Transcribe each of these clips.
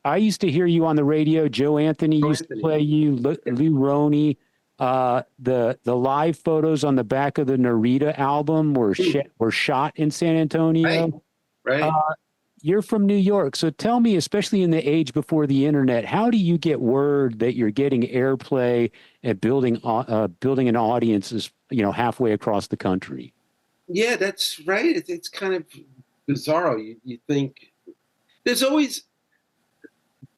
I used to hear you on the radio. Joe Anthony Oh, used to Anthony. play you. Lou Roney. The live photos on the back of the Narita album were shot in San Right, Antonio. right. Uh, you're from New York, so tell me, especially in the age before the internet, how do you get word that you're getting airplay and building an audience is halfway across the country? Yeah, that's right. It's kind of bizarre. You think there's always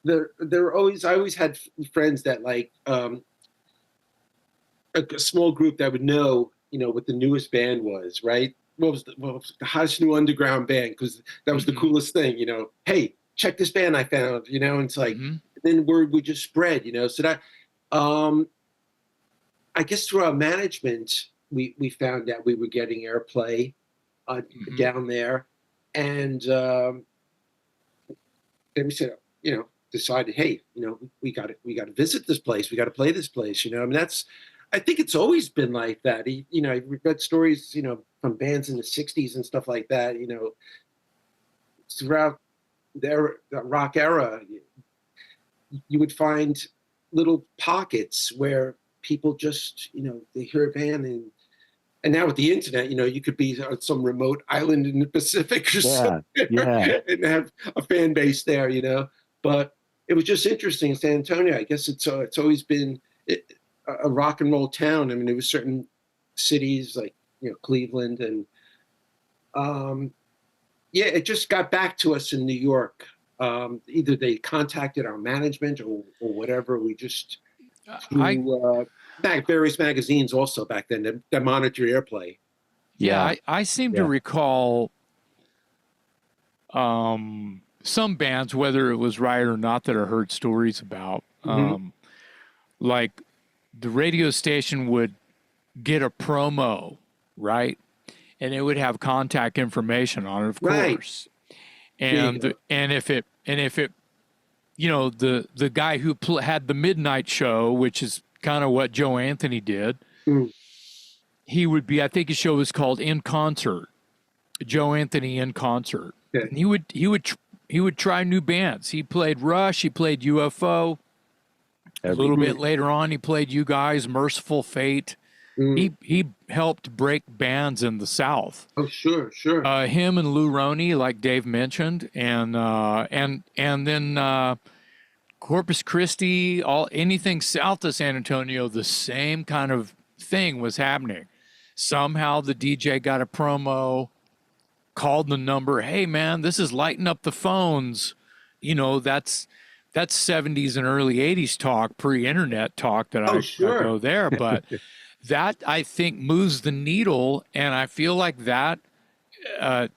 there are always I always had friends that like a small group that would know what the newest band was, right? What was the hottest new underground band? Because that was the coolest thing, Hey, check this band I found, and it's like then word would just spread, So that um I guess through our management, we found out we were getting airplay down there, and then we said, decided, hey, we got to visit this place, we got to play this place, I mean I think it's always been like that. I've read stories, from bands in the '60s and stuff like that, throughout the rock era, you would find little pockets where people just, they hear a band and now with the internet, you could be on some remote island in the Pacific or Yeah, something yeah. and have a fan base there. But it was just interesting in San Antonio. I guess it's always been a rock and roll town. I mean, there were certain cities like Cleveland and yeah, it just got back to us in New York. Either they contacted our management or whatever. We just through various magazines also back then that monitor airplay. Yeah, I seem to recall some bands, whether it was Riot or not, that I heard stories about. Like the radio station would get a promo, right? And it would have contact information on it, of course. And if it the guy who had the midnight show, which is kind of what Joe Anthony did, he would be, I think his show was called In Concert, Joe Anthony in Concert. Okay. And he would try new bands. He played Rush, he played UFO. A little bit later on, he played you guys, Merciful Fate. He helped break bands in the South. Oh, sure. Him and Lou Roney, like Dave mentioned, and then Corpus Christi, anything south of San Antonio, the same kind of thing was happening. Somehow the DJ got a promo, called the number. Hey man, this is lighting up the phones. That's 70s and early 80s talk, pre-internet talk that I go there, but that I think moves the needle, and I feel like that. I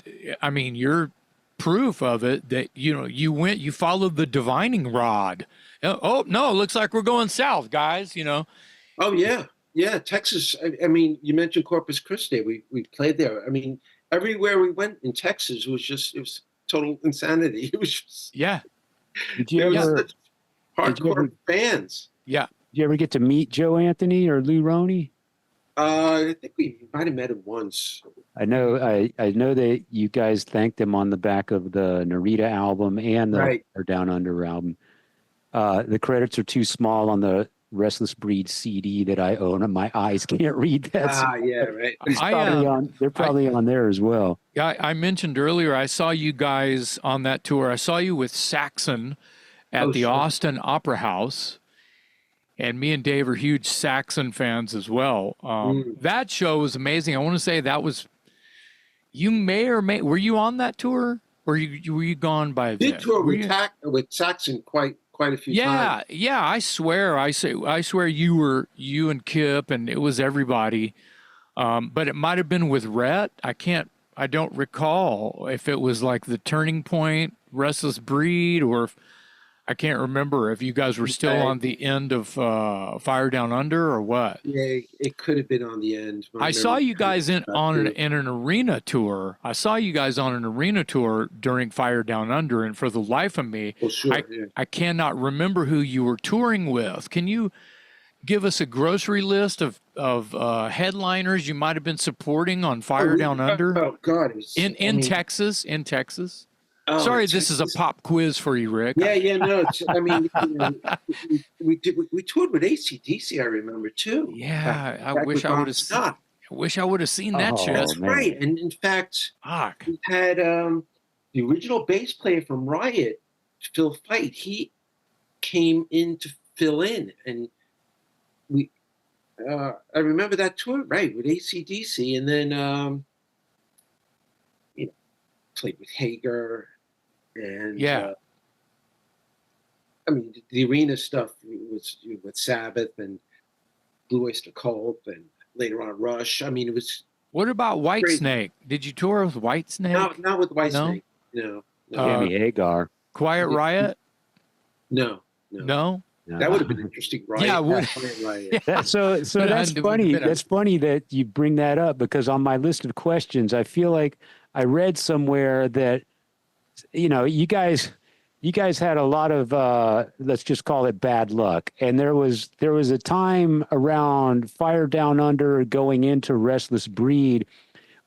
mean, you're proof of it that you followed the divining rod. Oh no, it looks like we're going south, guys. Oh yeah, Texas. I mean, you mentioned Corpus Christi. We played there. I mean, everywhere we went in Texas it was total insanity. It was just Did you ever hardcore fans? Yeah. Did you ever get to meet Joe Anthony or Lou Roney? I think we might have met him once. I know that you guys thanked him on the back of the Narita album and the Down Under album. The credits are too small on the Restless Breed CD that I own, and my eyes can't read that. Yeah, right. They're probably on there as well. Yeah, I mentioned earlier, I saw you guys on that tour. I saw you with Saxon at the Austin Opera House. And me and Dave are huge Saxon fans as well. That show was amazing. I want to say that was, were you on that tour? Or were you gone by then? Did tour with Saxon quite a few times. Yeah, I swear you and Kip, and it was everybody. But it might have been with Rhett. I don't recall if it was like the Turning Point, Restless Breed, or if, I can't remember if you guys were still on the end of Fire Down Under or what. Yeah, it could have been on the end. I saw you guys in an arena tour. I saw you guys on an arena tour during Fire Down Under, and for the life of me, I cannot remember who you were touring with. Can you give us a grocery list of headliners you might have been supporting on Fire Down Under? Oh God, in Texas. Oh, Sorry, this is a pop quiz for you, Rick. Yeah, no. I mean, we toured with AC/DC. I remember too. Yeah, I back wish with I Bon would have. Scott. I wish I would have seen that shit. Oh, man. Right, and in fact, Fuck. we had the original bass player from Riot, Phil Fight. He came in to fill in, and we. I remember that tour, right, with AC/DC, and then played with Hagar, and Yeah. I mean, the arena stuff was with Sabbath and Blue Oyster Cult, and later on Rush. I mean, it was What about crazy. Whitesnake? Did you tour with Whitesnake? Not with No? Whitesnake. No. Sammy Hagar. Quiet Riot? No. No? That would have been interesting, right? Yeah, Quiet Riot. So that's funny. That's funny that you bring that up, because on my list of questions, I feel like I read somewhere that, you guys had a lot of let's just call it bad luck. And there was a time around Fire Down Under going into Restless Breed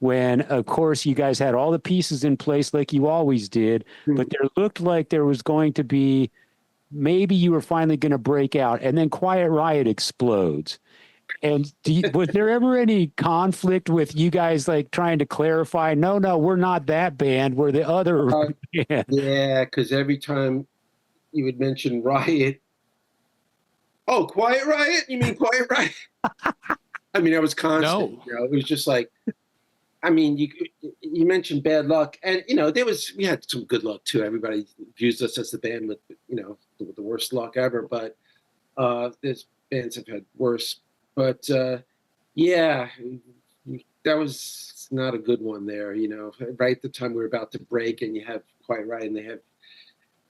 when, of course, you guys had all the pieces in place like you always did, but there looked like there was going to be, maybe you were finally going to break out, and then Quiet Riot explodes. And was there ever any conflict with you guys, like trying to clarify, no, we're not that band, we're the other band? Yeah, because every time you would mention Riot, oh, Quiet Riot? You mean Quiet Riot? I mean, that was constant. No. It was just like, I mean, you mentioned bad luck, and we had some good luck too. Everybody views us as the band with the worst luck ever, but there's bands have had worse. But yeah, that was not a good one there. Right at the time we were about to break, and you have Quiet Riot, and they have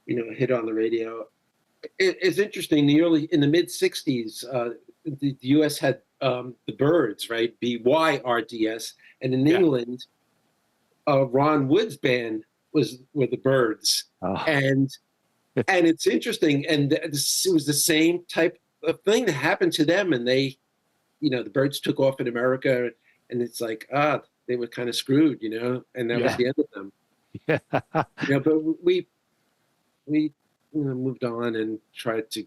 a hit on the radio. It's interesting. In the mid '60s, the U.S. had the Byrds, right? BYRDS, and in England, Ron Wood's band were the Byrds, and it's interesting. And it was the same type of thing that happened to them, and they, the Byrds took off in America, and it's like they were kind of screwed, and that was the end of them. Yeah. But we moved on and tried to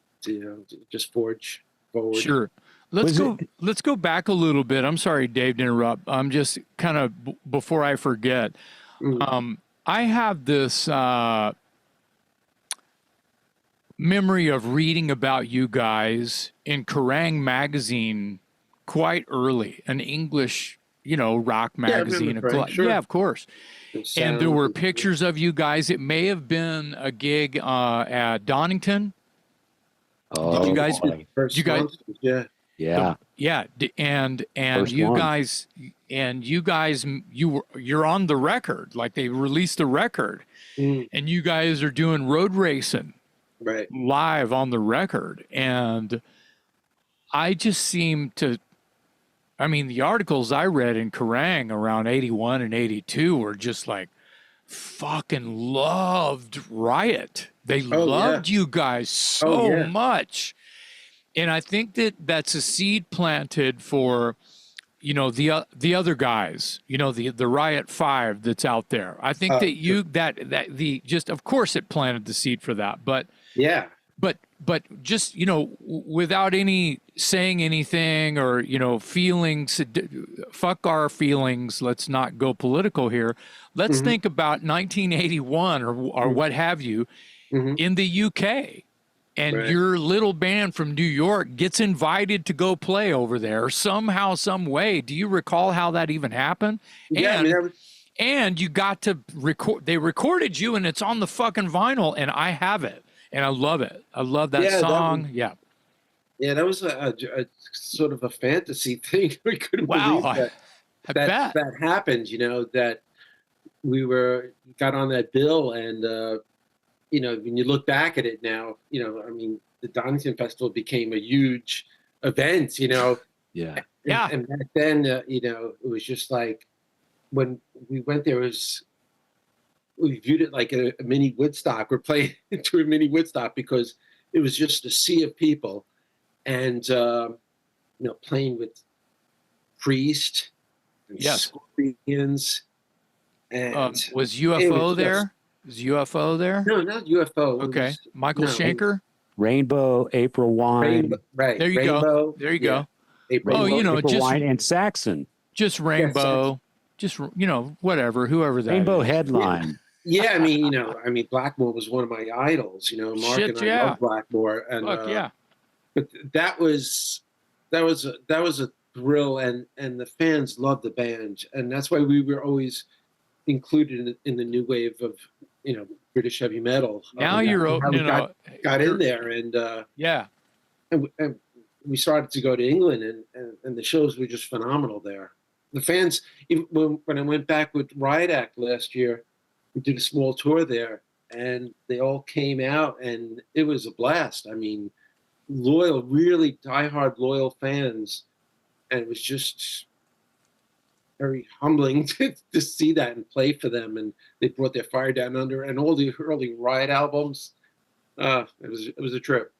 just forge forward. Sure. Let's go back a little bit. I'm sorry, Dave, to interrupt. I'm just kind of before I forget. I have this memory of reading about you guys in Kerrang magazine quite early, an English, rock magazine. Sure. Yeah, of course. And there were pictures of you guys. It may have been a gig at Donington. Oh, Did you guys? Yeah. Yeah. Yeah, and First you one. guys you're on the record, like they released the record, and you guys are doing road racing Right. live on the record, and I just seem to. I mean, the articles I read in Kerrang around 81 and 82 were just like fucking loved Riot. They loved you guys so much. And I think that's a seed planted for, the other guys, the Riot 5 that's out there. I think that of course it planted the seed for that, but just, without any saying anything or, feelings, fuck our feelings. Let's not go political here. Let's think about 1981 or what have you in the UK. And your little band from New York gets invited to go play over there somehow, some way. Do you recall how that even happened? Yeah, and you got to record. They recorded you, and it's on the fucking vinyl, and I have it, and I love it. I love that song. Yeah, that was a sort of a fantasy thing. We couldn't believe that happened. That we got on that bill, and when you look back at it now, I mean, the Donington Festival became a huge event, Yeah. And back then, it was just like when we went there, we viewed it like a mini Woodstock. We're playing to a mini Woodstock because it was just a sea of people, and playing with Priest and Scorpions, and was UFO there? Is UFO there? No, not UFO. Okay. Michael no, Schenker? Rainbow, April Wine, Rainbow, right? There you Rainbow. go. There you go. April. Oh, you know, April just Wine, and Saxon. just Rainbow, just whatever, whoever that Rainbow is. headline. Yeah, I mean, Blackmore was one of my idols. Mark Shit, and I yeah. love Blackmore, and Fuck yeah. but that was a thrill, and the fans loved the band, and that's why we were always included in the new wave of British heavy metal. Now you're opening got in there, and yeah. and we started to go to England, and the shows were just phenomenal there. The fans, even when I went back with Riot Act last year, we did a small tour there, and they all came out, and it was a blast. I mean, loyal, really diehard loyal fans, and it was just very humbling to see that and play for them. And they brought their Fire Down Under and all the early Riot albums. It was a trip.